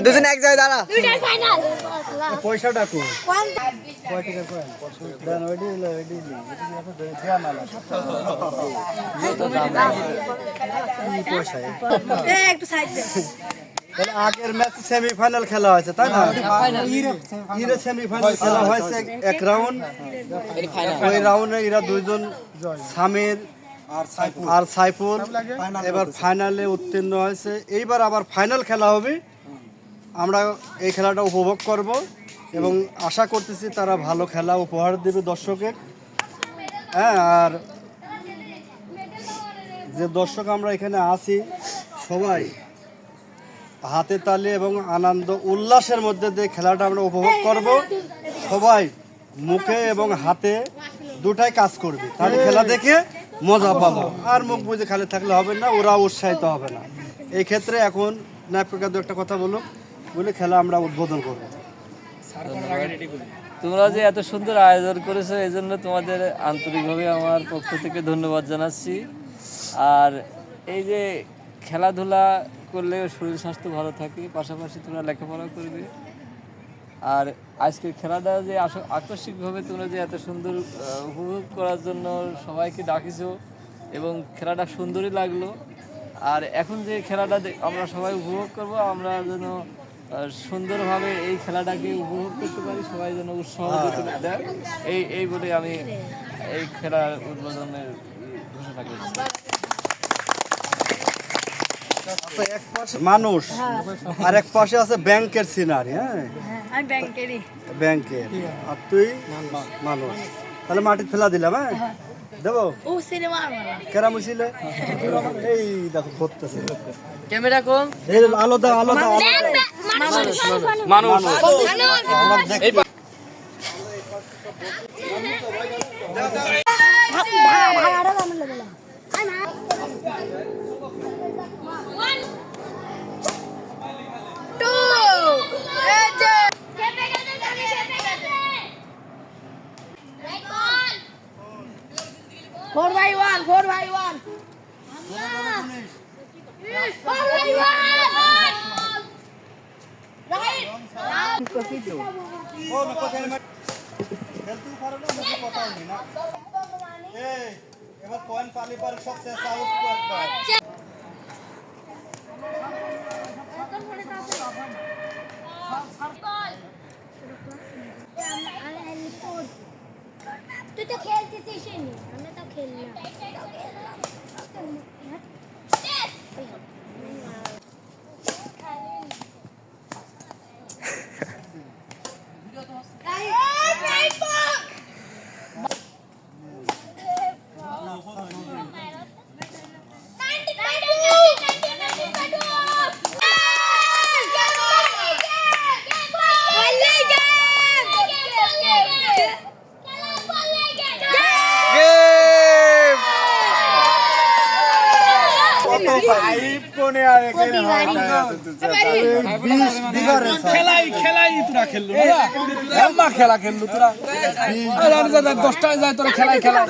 দুজন এক জায়গায় দাঁড়া। পয়সাটা কো আগের ম্যাচ সেমিফাইনাল খেলা হয়েছে তাই না? সেমিফাইনাল খেলা হয়েছে এক রাউন্ড। ওই রাউন্ডে এরা দুইজন সামির আর সাইফুল এবার ফাইনালে উত্তীর্ণ হয়েছে। এইবার আবার ফাইনাল খেলা হবে। আমরা এই খেলাটা উপভোগ করব এবং আশা করতেছি তারা ভালো খেলা উপহার দেবে দর্শকের। হ্যাঁ, আর যে দর্শক আমরা এখানে আছি সবাই হাতে তালি এবং আনন্দ উল্লাসের মধ্যে দিয়ে খেলাটা আমরা উপভোগ করব। সবাই মুখে এবং হাতে দুটাই কাজ করবে, তাহলে খেলা দেখে মজা পাবো। আর মুখ বুঝে খালি থাকলে হবে না, ওরা উৎসাহিত হবে না। এই ক্ষেত্রে এখন নায়করা দু একটা কথা বলে খেলা আমরা উদ্বোধন করব। তোমরা যে এত সুন্দর আয়োজন করেছো এই জন্য তোমাদের আন্তরিকভাবে আমার পক্ষ থেকে ধন্যবাদ জানাচ্ছি। আর এই যে খেলাধুলা করলে শরীর স্বাস্থ্য ভালো থাকে, পাশাপাশি তোমরা লেখাপড়া করবে। আর আজকের খেলাটা যে আকস্মিকভাবে তোমরা যে এত সুন্দর উপভোগ করার জন্য সবাইকে ডাকিছো এবং খেলাটা সুন্দরই লাগলো। আর এখন যে খেলাটা আমরা সবাই উপভোগ করব, আমরা যেন সুন্দরভাবে এই খেলাটাকে উপভোগ করতে পারি, সবাই যেন উৎসাহ দেয়, এই বলে আমি এই খেলার উদ্বোধনের ঘোষণা করছি। এক পাশে মানুষ আর এক পাশে আছে ব্যাংকের সিনারি। হ্যাঁ, ব্যাংকের আর তুই মানুষ, তাহলে মাটি ফেলা দিলাম। হ্যাঁ, দেবো কেরাম ছিল। এই দেখো ঘুরতেছে ক্যামেরা কম, আলাদা আলাদা মানুষ Four by one. Right. এবার পয়েন্ট পালি পারে সবচেয়ে আউট একবার। তুই তো খেলতেছিস নি, আমি তো খেললাম। খেলা খেললো তোরা 10টায় যায় তোরা খেলাই খেলা।